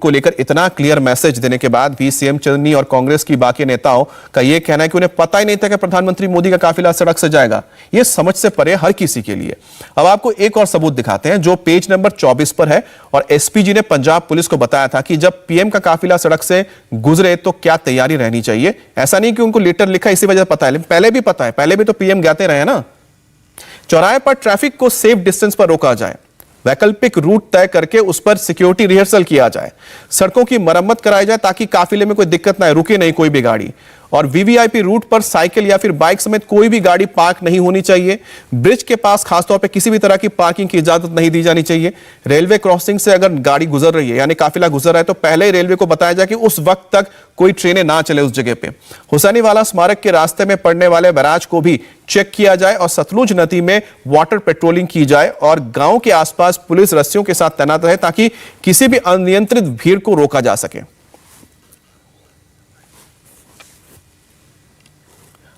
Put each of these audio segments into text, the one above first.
को लेकर इतना क्लियर मैसेज देने के बाद भी सीएम चन्नी और कांग्रेस की बाकी नेताओं का यह कहना है कि उन्हें पता ही नहीं था कि प्रधानमंत्री मोदी का काफिला सड़क से जाएगा। यह समझ से परे हर किसी के लिए। अब आपको एक और सबूत दिखाते हैं जो पेज नंबर 24 पर है। और एसपीजी ने पंजाब पुलिस को बताया था कि जब पीएम का काफिला सड़क से गुजरे तो क्या तैयारी रहनी चाहिए। ऐसा नहीं कि उनको लेटर लिखा इसी वजह पता है, पहले भी पता है, पहले भी तो पीएम जाते रहे ना। चौराहे पर ट्रैफिक को सेफ डिस्टेंस पर रोका जाए, वैकल्पिक रूट तय करके उस पर सिक्योरिटी रिहर्सल किया जाए, सड़कों की मरम्मत कराई जाए ताकि काफिले में कोई दिक्कत ना आए, रुके नहीं कोई भी गाड़ी। और वीवीआईपी रूट पर साइकिल या फिर बाइक समेत कोई भी गाड़ी पार्क नहीं होनी चाहिए। ब्रिज के पास खासतौर पे किसी भी तरह की पार्किंग की इजाजत नहीं दी जानी चाहिए। रेलवे क्रॉसिंग से अगर गाड़ी गुजर रही है यानी काफिला गुजर रहा है तो पहले ही रेलवे को बताया जाए कि उस वक्त तक कोई ट्रेनें ना चले उस जगह पे। हुसैनीवाला स्मारक के रास्ते में पड़ने वाले बैराज को भी चेक किया जाए और सतलुज नदी में वाटर पेट्रोलिंग की जाए और गांव के आसपास पुलिस रस्सियों के साथ तैनात रहे ताकि किसी भी अनियंत्रित भीड़ को रोका जा सके।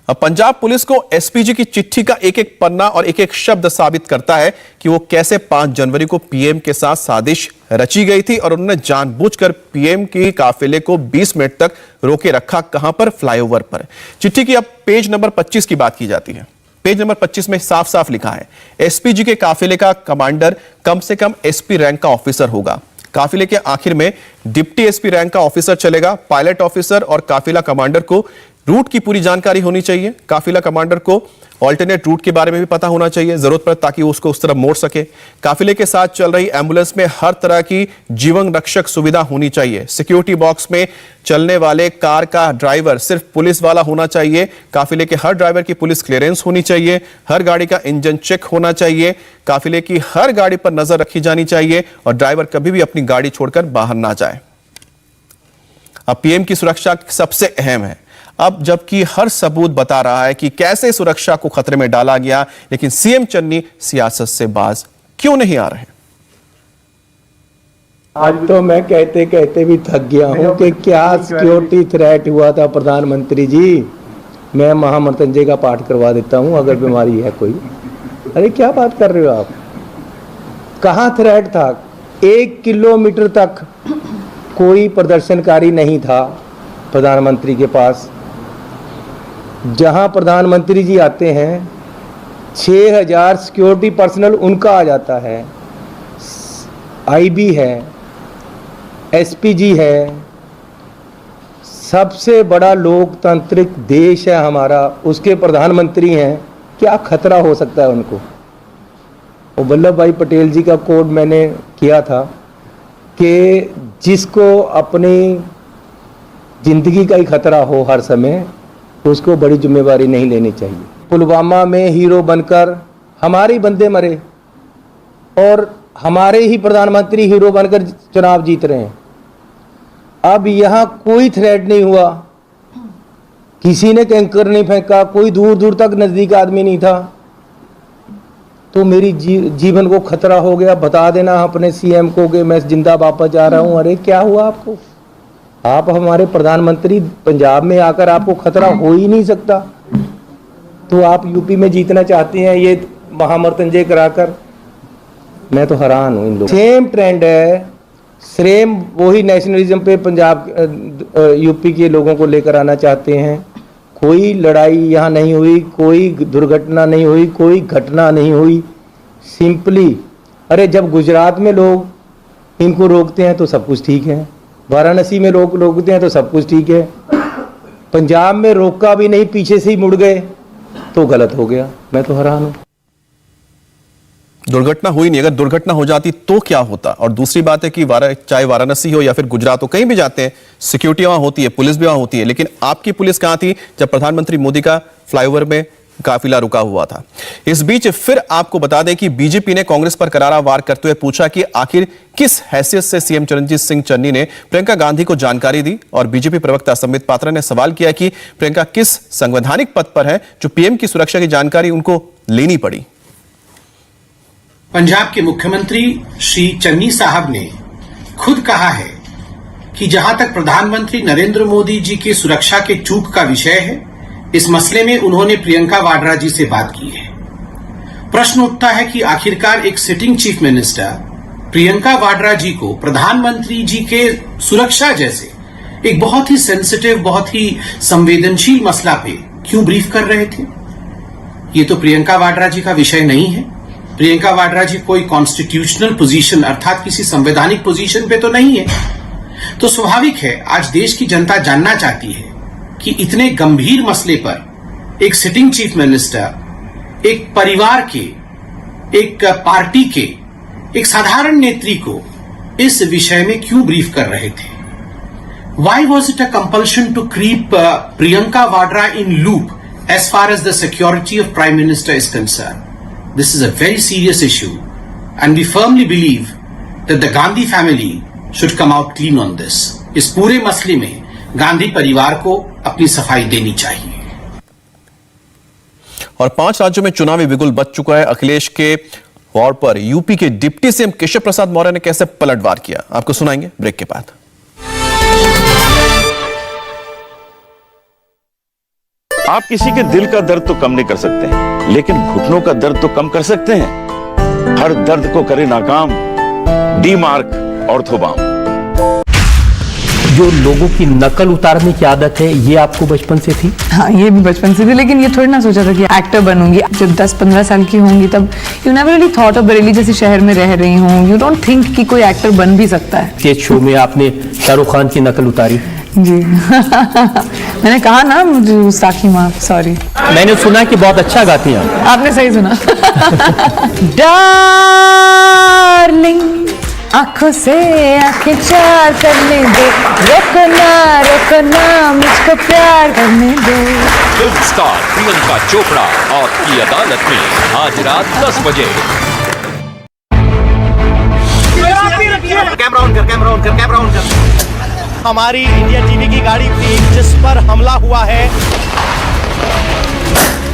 अब पंजाब पुलिस को एसपीजी की चिट्ठी का एक एक पन्ना और एक एक शब्द साबित करता है कि वो कैसे 5 जनवरी को पीएम के साथ साजिश रची गई थी और उन्होंने जानबूझकर पीएम के काफिले को 20 मिनट तक रोके रखा। कहां पर? फ्लाईओवर पर। चिट्ठी की अब पेज नंबर 25 की बात की जाती है। पेज नंबर 25 में साफ साफ लिखा है एसपीजी के काफिले का कमांडर कम से कम एसपी रैंक का ऑफिसर होगा। काफिले के आखिर में डिप्टी एसपी रैंक का ऑफिसर चलेगा। पायलट ऑफिसर और काफिला कमांडर को रूट की पूरी जानकारी होनी चाहिए। काफिला कमांडर को ऑल्टरनेट रूट के बारे में भी पता होना चाहिए जरूरत पर ताकि उसको उस तरफ मोड़ सके। काफिले के साथ चल रही एम्बुलेंस में हर तरह की जीवन रक्षक सुविधा होनी चाहिए। सिक्योरिटी बॉक्स में चलने वाले कार का ड्राइवर सिर्फ पुलिस वाला होना चाहिए। काफिले के हर ड्राइवर की पुलिस क्लियरेंस होनी चाहिए। हर गाड़ी का इंजन चेक होना चाहिए। काफिले की हर गाड़ी पर नजर रखी जानी चाहिए और ड्राइवर कभी भी अपनी गाड़ी छोड़कर बाहर ना जाए। अब पीएम की सुरक्षा सबसे अहम है। अब जबकि हर सबूत बता रहा है कि कैसे सुरक्षा को खतरे में डाला गया, लेकिन सीएम चन्नी सियासत से बाज क्यों नहीं आ रहे? आज तो मैं कहते कहते भी थक गया हूं कि क्या सिक्योरिटी थ्रेट हुआ था प्रधानमंत्री जी। मैं महामृत्युंजय का पाठ करवा देता हूं अगर बीमारी है कोई। अरे क्या बात कर रहे हो आप? कहां थ्रेट था? 1 किलोमीटर तक कोई प्रदर्शनकारी नहीं था प्रधानमंत्री के पास। जहां प्रधानमंत्री जी आते हैं 6000 सिक्योरिटी पर्सनल उनका आ जाता है। आईबी है, एसपीजी है। सबसे बड़ा लोकतांत्रिक देश है हमारा, उसके प्रधानमंत्री हैं। क्या खतरा हो सकता है उनको? और वल्लभ भाई पटेल जी का कोड मैंने किया था कि जिसको अपनी जिंदगी का ही खतरा हो हर समय तो उसको बड़ी जिम्मेवारी नहीं लेनी चाहिए। पुलवामा में हीरो बनकर हमारे बंदे मरे और हमारे ही प्रधानमंत्री हीरो बनकर चुनाव जीत रहे हैं। अब यहाँ कोई थ्रेट नहीं हुआ, किसी ने कैंकर नहीं फेंका, कोई दूर दूर तक नजदीक आदमी नहीं था। तो मेरी जीवन को खतरा हो गया। बता देना अपने सीएम को कि मैं जिंदा वापस जा रहा हूँ। अरे क्या हुआ आपको? आप हमारे प्रधानमंत्री, पंजाब में आकर आपको खतरा हो ही नहीं सकता तो आप यूपी में जीतना चाहते हैं ये महामृत्युंजय कराकर। मैं तो हैरान हूँ इन लोगों। सेम ट्रेंड है, सेम वही नेशनलिज्म पे पंजाब यूपी के लोगों को लेकर आना चाहते हैं। कोई लड़ाई यहाँ नहीं हुई, कोई दुर्घटना नहीं हुई, कोई घटना नहीं हुई। सिंपली अरे जब गुजरात में लोग इनको रोकते हैं तो सब कुछ ठीक है, वाराणसी में लोग रोकते हैं तो सब कुछ ठीक है, पंजाब में रोका भी नहीं, पीछे से ही मुड़ गए तो गलत हो गया। मैं तो हैरान हूं। दुर्घटना हुई नहीं, अगर दुर्घटना हो जाती तो क्या होता? और दूसरी बात है कि चाहे वाराणसी हो या फिर गुजरात हो, कहीं भी जाते हैं सिक्योरिटी वहां होती है, पुलिस भी वहां होती है, लेकिन आपकी पुलिस कहां थी जब प्रधानमंत्री मोदी का फ्लाईओवर में काफिला रुका हुआ था? इस बीच फिर आपको बता दें कि बीजेपी ने कांग्रेस पर करारा वार करते हुए पूछा कि आखिर किस हैसियत से सीएम चरणजीत सिंह चन्नी ने प्रियंका गांधी को जानकारी दी। और बीजेपी प्रवक्ता संबित पात्रा ने सवाल किया कि प्रियंका किस संवैधानिक पद पर है जो पीएम की सुरक्षा की जानकारी उनको लेनी पड़ी। पंजाब के मुख्यमंत्री श्री चन्नी साहब ने खुद कहा है कि जहां तक प्रधानमंत्री नरेंद्र मोदी जी की सुरक्षा के चूक का विषय है, इस मसले में उन्होंने प्रियंका वाड्रा जी से बात की है। प्रश्न उठता है कि आखिरकार एक sitting chief minister Priyanka Vadra ji को प्रधानमंत्री जी के सुरक्षा जैसे एक बहुत ही सेंसिटिव, बहुत ही संवेदनशील मसला पे क्यों ब्रीफ कर रहे थे? ये तो प्रियंका वाड्रा जी का विषय नहीं है। प्रियंका वाड्रा जी कोई कॉन्स्टिट्यूशनल पोजीशन अर्थात किसी संवैधानिक पोजीशन पे तो नहीं है। तो स्वाभाविक है आज देश की जनता जानना चाहती है कि इतने गंभीर मसले पर एक सिटिंग चीफ मिनिस्टर, एक परिवार के, एक पार्टी के, एक साधारण नेत्री को इस विषय में क्यों ब्रीफ कर रहे थे? Why was it a compulsion to keep Priyanka Vadra in loop as far as the security of Prime Minister is concerned? This is a very serious issue, and we firmly believe that the Gandhi family should come out clean on this. इस पूरे मसले में गांधी परिवार को अपनी सफाई देनी चाहिए। और 5 राज्यों में चुनावी बिगुल बच चुका है। अखिलेश के वॉर पर यूपी के डिप्टी सीएम केशव प्रसाद मौर्य ने कैसे पलटवार किया, आपको सुनाएंगे ब्रेक के बाद। आप किसी के दिल का दर्द तो कम नहीं कर सकते हैं, लेकिन घुटनों का दर्द तो कम कर सकते हैं। हर दर्द को करे नाकाम डी मार्क ऑर्थोबाम। जो लोगों की नकल उतारने की आदत है, ये आपको बचपन से थी? हाँ, ये भी बचपन से थी, लेकिन ये थोड़ी ना सोचा था कि एक्टर बनूंगी। जब 10-15 साल की होंगी तब you never really thought of Bareilly जैसे शहर में रह रही हूँ, यू डोंट थिंक कि कोई एक्टर बन भी सकता है। स्टेज शो में आपने शाहरुख खान की नकल उतारी। जी मैंने कहा ना, मुझे गुस्ताखी माफ, सॉरी। मैंने सुना कि बहुत अच्छा गाती हैं आप। आपने सही सुना। डार्लिंग आंखों से आंखें चार करने दो, रोकना रोकना मुझको प्यार करने दो। फिल्म स्टार प्रियंका चोपड़ा आपकी अदालत में आज रात 10 बजे। कैमरा ऑन कर। हमारी इंडिया टीवी की गाड़ी थी जिस पर हमला हुआ है,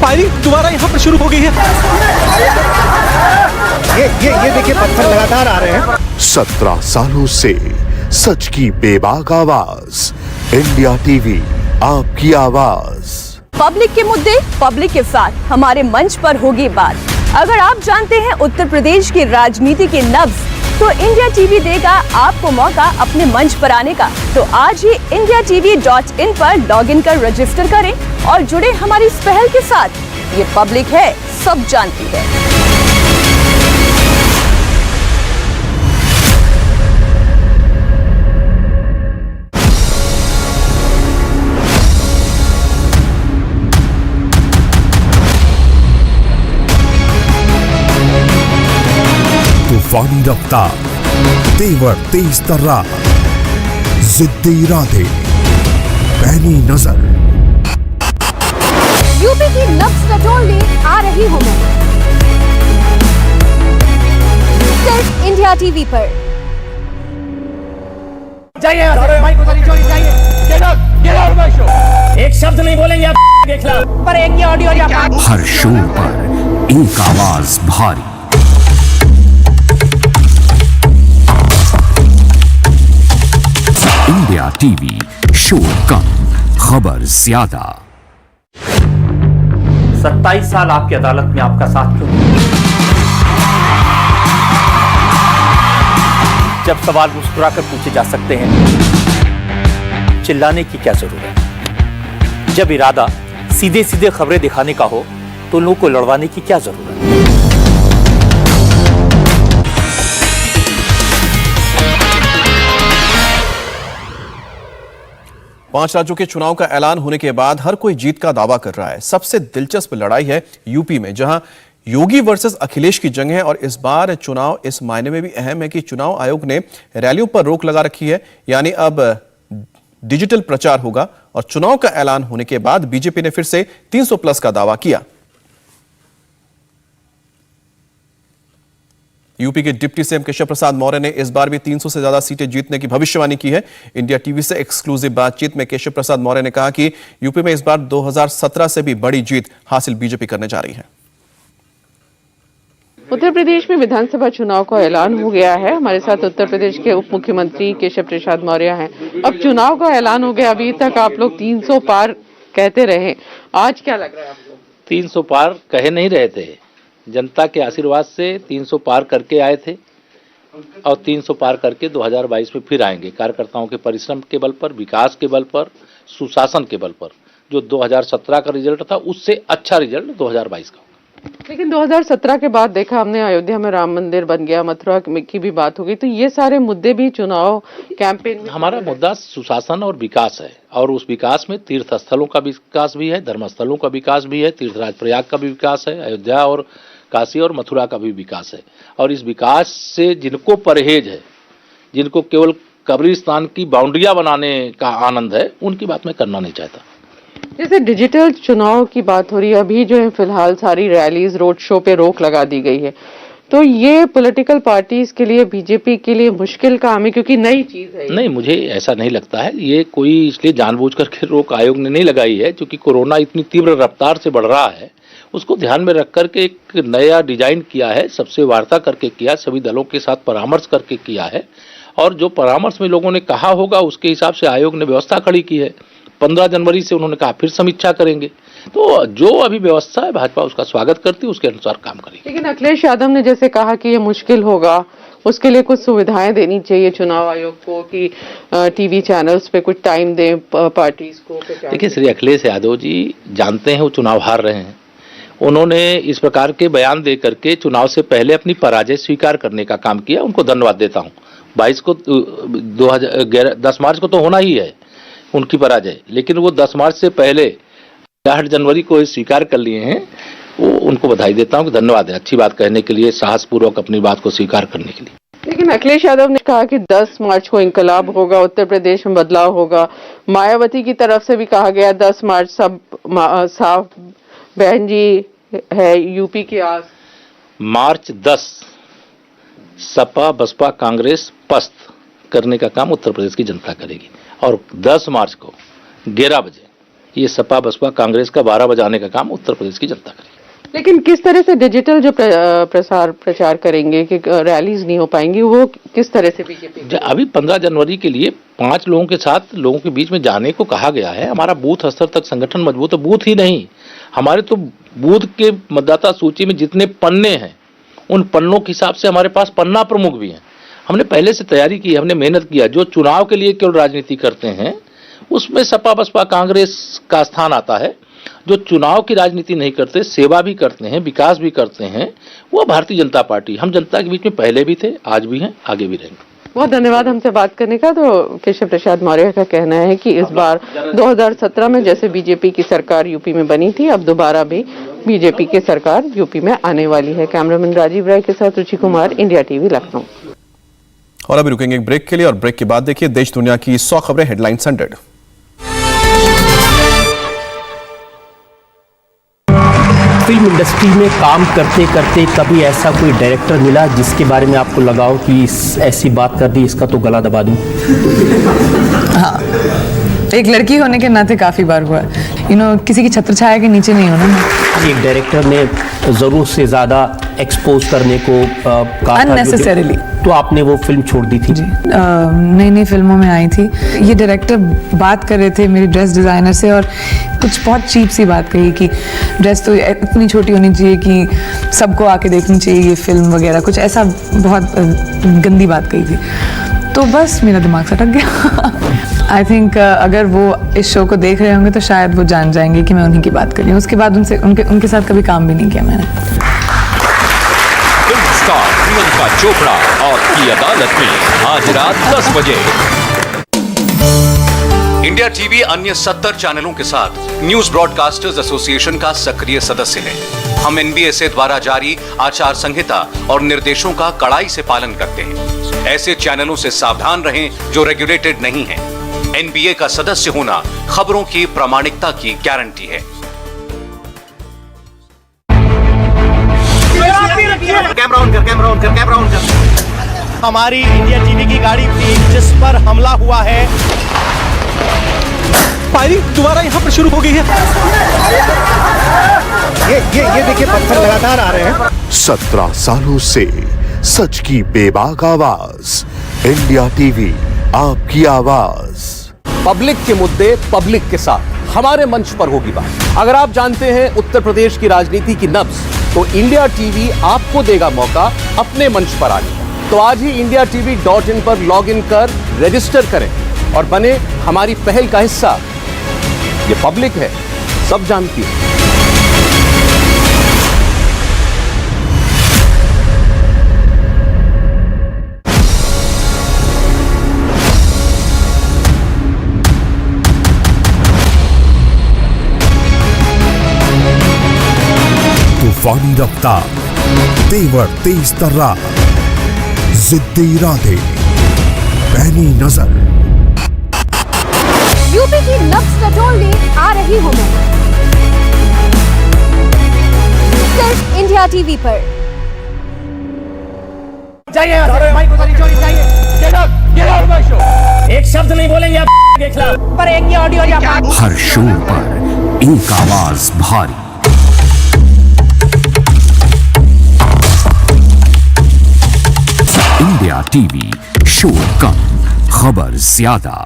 फायरिंग दोबारा यहाँ पर शुरू हो गई है। ये देखिए पत्थर लगातार आ रहे हैं। 17 सालों से सच की बेबाक आवाज, इंडिया टीवी आपकी आवाज। पब्लिक के मुद्दे पब्लिक के साथ हमारे मंच पर होगी बात। अगर आप जानते हैं उत्तर प्रदेश की राजनीति के नब्ज, तो इंडिया टीवी देगा आपको मौका अपने मंच पर आने का। तो आज ही indiatv.in पर लॉगिन कर रजिस्टर करें और जुड़े हमारी इस पहल के साथ। ये पब्लिक है, सब जानती है। तूफानी रफ्तार, तेवर तेज तर्रार, जिद्दी इरादे, पैनी नजर। यूपी की नब्ज टटोलने आ रही हूँ मैं, सिर्फ इंडिया टीवी पर। जाइए एक शब्द नहीं बोलेंगे आप, देखना पर एक ऑडियो या हर शोर पर एक आवाज भारी। इंडिया टीवी, शोर कम, खबर ज्यादा। 27 साल आपकी अदालत में आपका साथ क्यों? जब सवाल मुस्कुराकर पूछे जा सकते हैं, चिल्लाने की क्या जरूरत? जब इरादा सीधे सीधे खबरें दिखाने का हो, तो लोगों को लड़वाने की क्या जरूरत? 5 राज्यों के चुनाव का ऐलान होने के बाद हर कोई जीत का दावा कर रहा है। सबसे दिलचस्प लड़ाई है यूपी में, जहां योगी वर्सेस अखिलेश की जंग है। और इस बार चुनाव इस मायने में भी अहम है कि चुनाव आयोग ने रैलियों पर रोक लगा रखी है, यानी अब डिजिटल प्रचार होगा। और चुनाव का ऐलान होने के बाद बीजेपी ने फिर से 300 प्लस का दावा किया। यूपी के डिप्टी सीएम केशव प्रसाद मौर्य ने इस बार भी 300 से ज्यादा सीटें जीतने की भविष्यवाणी की है। इंडिया टीवी से एक्सक्लूसिव बातचीत में केशव प्रसाद मौर्य ने कहा कि यूपी में इस बार 2017 से भी बड़ी जीत हासिल बीजेपी करने जा रही है। उत्तर प्रदेश में विधानसभा चुनाव का ऐलान हो गया है। हमारे साथ उत्तर प्रदेश के उप मुख्यमंत्री केशव प्रसाद मौर्य हैं। अब चुनाव का ऐलान हो गया, अभी तक आप लोग 300 पार कहते रहे, आज क्या लग रहा है आपको? 300 पार कहे नहीं रहे थे, जनता के आशीर्वाद से 300 पार करके आए थे। और 300 पार करके 2022 में फिर आएंगे, कार्यकर्ताओं के परिश्रम के बल पर, विकास के बल पर, सुशासन के बल पर। जो 2017 का रिजल्ट था उससे अच्छा रिजल्ट 2022 का। लेकिन 2017 के बाद देखा हमने, अयोध्या में राम मंदिर बन गया, मथुरा की भी बात हो गई, तो ये सारे मुद्दे भी चुनाव कैंपेन में। हमारा मुद्दा सुशासन और विकास है, और उस विकास में तीर्थ स्थलों का विकास भी है, धर्म स्थलों का विकास भी है, तीर्थराज प्रयाग का भी विकास है, अयोध्या और काशी और मथुरा का भी विकास है। और इस विकास से जिनको परहेज है, जिनको केवल कब्रिस्तान की बाउंड्रियां बनाने का आनंद है, उनकी बात मैं करना नहीं चाहता। जैसे डिजिटल चुनाव की बात हो रही है, अभी जो है फिलहाल सारी रैलीज, रोड शो पे रोक लगा दी गई है, तो ये पॉलिटिकल पार्टीज के लिए, बीजेपी के लिए मुश्किल काम है, क्योंकि नई चीज है। नहीं, मुझे ऐसा नहीं लगता है। ये कोई इसलिए जानबूझ करके रोक आयोग ने नहीं लगाई है, क्योंकि कोरोना इतनी तीव्र रफ्तार से बढ़ रहा है, उसको ध्यान में रख करके एक नया डिजाइन किया है, सबसे वार्ता करके किया, सभी दलों के साथ परामर्श करके किया है, और जो परामर्श में लोगों ने कहा होगा उसके हिसाब से आयोग ने व्यवस्था खड़ी की है। 15 जनवरी से उन्होंने कहा फिर समीक्षा करेंगे, तो जो अभी व्यवस्था है भाजपा उसका स्वागत करती है, उसके अनुसार काम करेगी। लेकिन अखिलेश यादव ने जैसे कहा कि ये मुश्किल होगा, उसके लिए कुछ सुविधाएं देनी चाहिए चुनाव आयोग को, कि टीवी चैनल्स पे कुछ टाइम दें पार्टीज को। देखिए, श्री अखिलेश यादव जी जानते हैं वो चुनाव हार रहे हैं। उन्होंने इस प्रकार के बयान दे करके चुनाव से पहले अपनी पराजय स्वीकार करने का काम किया, उनको धन्यवाद देता हूँ। 10 मार्च को तो होना ही है उनकी पराजय, लेकिन वो 10 मार्च से पहले 8 जनवरी को स्वीकार कर लिए हैं, वो उनको बधाई देता हूँ कि धन्यवाद है अच्छी बात कहने के लिए, साहसपूर्वक अपनी बात को स्वीकार करने के लिए। लेकिन अखिलेश यादव ने कहा कि 10 मार्च को इंकलाब होगा, उत्तर प्रदेश में बदलाव होगा। मायावती की तरफ से भी कहा गया 10 मार्च सब साफ बहन जी है यूपी की आस। मार्च 10 सपा बसपा कांग्रेस पस्त करने का काम उत्तर प्रदेश की जनता करेगी, और 10 मार्च को 11 बजे ये सपा बसपा कांग्रेस का 12 बजे आने का काम उत्तर प्रदेश की जनता करेगी। लेकिन किस तरह से डिजिटल जो प्रचार करेंगे कि रैलीज नहीं हो पाएंगी, वो किस तरह से बीजेपी? अभी 15 जनवरी के लिए 5 लोगों के साथ लोगों के बीच में जाने को कहा गया है। हमारा बूथ स्तर तक संगठन मजबूत है, बूथ ही नहीं, हमारे तो बूथ के मतदाता सूची में जितने पन्ने हैं उन पन्नों के हिसाब से हमारे पास पन्ना प्रमुख भी हैं। हमने पहले से तैयारी की, हमने मेहनत किया। जो चुनाव के लिए केवल राजनीति करते हैं उसमें सपा बसपा कांग्रेस का स्थान आता है। जो चुनाव की राजनीति नहीं करते, सेवा भी करते हैं, विकास भी करते हैं, वो भारतीय जनता पार्टी। हम जनता के बीच में पहले भी थे, आज भी हैं, आगे भी रहेंगे। बहुत धन्यवाद हमसे बात करने का। तो केशव प्रसाद मौर्य का कहना है कि इस बार 2017 में जैसे बीजेपी की सरकार यूपी में बनी थी, अब दोबारा भी बीजेपी की सरकार यूपी में आने वाली है। कैमरामैन राजीव राय के साथ रुचि कुमार, इंडिया टीवी, लखनऊ। और अभी रुकेंगे एक ब्रेक के लिए, और ब्रेक के बाद देखिए देश दुनिया की 100 खबरें हेडलाइंस 100। फिल्म इंडस्ट्री में काम करते करते कभी ऐसा कोई डायरेक्टर मिला जिसके बारे में आपको लगा हो कि ऐसी बात कर दी, इसका तो गला दबा दूं? हाँ, एक लड़की होने के नाते काफी बार हुआ। किसी की छत्र छाया के नीचे नहीं होना। एक डायरेक्टर ने जरूर से ज्यादा एक्सपोज करने को कहा अननेसेसरीली, तो आपने वो फिल्म छोड़ दी थी? नई नई फिल्मों में आई थी। ये डायरेक्टर बात कर रहे थे मेरी ड्रेस डिजाइनर से, और कुछ बहुत चीप सी बात कही कि ड्रेस तो इतनी छोटी होनी चाहिए कि सबको आके देखनी चाहिए ये फिल्म वगैरह, कुछ ऐसा बहुत गंदी बात कही थी। तो बस मेरा दिमाग सटक गया। आई थिंक अगर वो इस शो को देख रहे होंगे तो शायद वो जान जाएंगे कि मैं उन्हीं की बात कर रही हूँ। उसके बाद उनके साथ कभी काम भी नहीं किया मैंने। फिल्म स्टार प्रियंका चोपड़ा और की अदालत में आज रात 10 बजे। इंडिया टीवी अन्य 70 चैनलों के साथ न्यूज ब्रॉडकास्टर्स एसोसिएशन का सक्रिय सदस्य है। हम एनबीएसए द्वारा जारी आचार संहिता और निर्देशों का कड़ाई से पालन करते हैं। ऐसे चैनलों से सावधान रहें जो रेगुलेटेड नहीं हैं। एनबीए का सदस्य होना खबरों की प्रामाणिकता की गारंटी है। कैमरा ऑन कर, कैमरा ऑन कर, कैमरा ऑन कर। हमारी इंडिया टीवी की गाड़ी थी जिस पर हमला हुआ है, फायरिंग दोबारा यहाँ पर शुरू हो गई है। ये देखिए, पत्थर लगातार आ रहे हैं। 17 सालों से सच की बेबाक आवाज, इंडिया टीवी, आपकी आवाज। पब्लिक के मुद्दे पब्लिक के साथ हमारे मंच पर होगी बात। अगर आप जानते हैं उत्तर प्रदेश की राजनीति की नब्ज, तो इंडिया टीवी आपको देगा मौका अपने मंच पर आने का। तो आज ही indiatv.in पर लॉग इन कर रजिस्टर करें और बने हमारी पहल का हिस्सा। ये पब्लिक है, सब जानती है। तूफानी रफ्तार, तेवर तेज तर्रार, जिद्दी इरादे, पैनी नजर। यूपी की नब्ज टटोलने आ रही हूं मैं, सिर्फ इंडिया टीवी पर। जाइए एक शब्द नहीं बोलेंगे आप के खिलाफ। पर एक ये ऑडियो हर शो पर एक आवाज भारी, इंडिया टीवी, शोर कम खबर ज्यादा।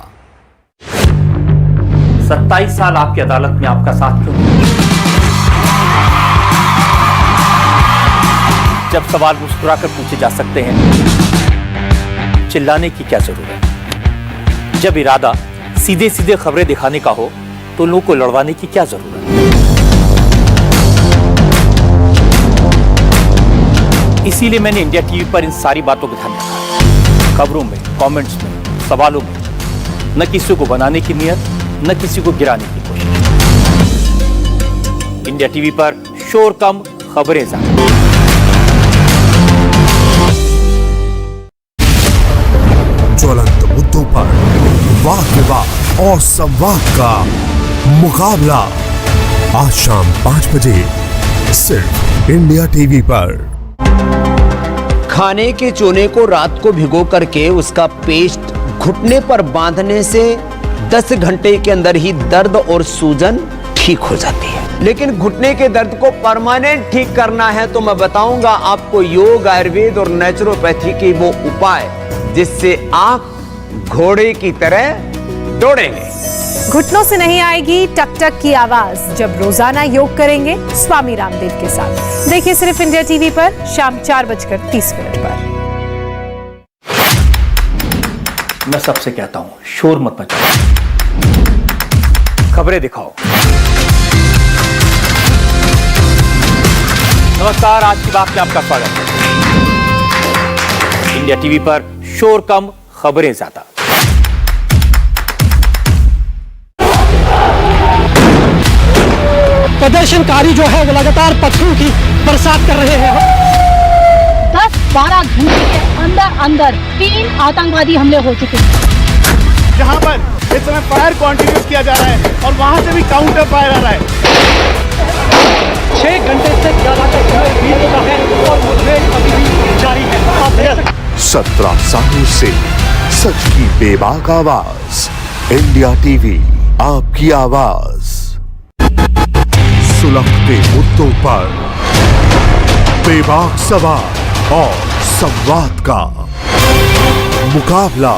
27 साल आपकी अदालत में आपका साथ क्यों? जब सवाल मुस्कुराकर पूछे जा सकते हैं, चिल्लाने की क्या जरूरत? जब इरादा सीधे सीधे खबरें दिखाने का हो तो लोगों को लड़वाने की क्या जरूरत? इसीलिए मैंने इंडिया टीवी पर इन सारी बातों को ध्यान रखा। खबरों में, कमेंट्स में, सवालों में न किसी को बनाने की नियत, न किसी को गिराने की कोशिश। इंडिया टीवी पर शोर कम खबरें ज्यादा। ज्वलंत मुद्दों पर वाद विवाद और संवाद का मुकाबला आज शाम 5 बजे सिर्फ इंडिया टीवी पर। खाने के चूने को रात को भिगो करके उसका पेस्ट घुटने पर बांधने से 10 घंटे के अंदर ही दर्द और सूजन ठीक हो जाती है। लेकिन घुटने के दर्द को परमानेंट ठीक करना है तो मैं बताऊंगा आपको योग, आयुर्वेद और नेचुरोपैथी के वो उपाय जिससे आप घोड़े की तरह दौड़ेंगे। घुटनों से नहीं आएगी टक टक की आवाज जब रोजाना योग करेंगे स्वामी रामदेव के साथ। देखिए सिर्फ इंडिया टीवी पर शाम 4:30 पर। मैं सबसे कहता हूं, शोर मत मचाओ, खबरें दिखाओ। नमस्कार, आज की बात में आपका स्वागत है। इंडिया टीवी पर शोर कम खबरें ज्यादा। प्रदर्शनकारी जो है वो लगातार पत्थरों की बरसात कर रहे हैं। 10-12 घंटे के अंदर अंदर 3 आतंकवादी हमले हो चुके हैं। जहां पर इस समय फायर कंटिन्यूस किया जा रहा है और वहां से भी काउंटर फायर आ रहा है। 6 घंटे से ज्यादा का समय बीत चुका है और मुठभेड़ अभी भी जारी है। 17 सालों से सच की बेबाक आवाज, इंडिया टीवी आपकी आवाज। सुलगते मुद्दों पर बेबाक सवाल और संवाद का मुकाबला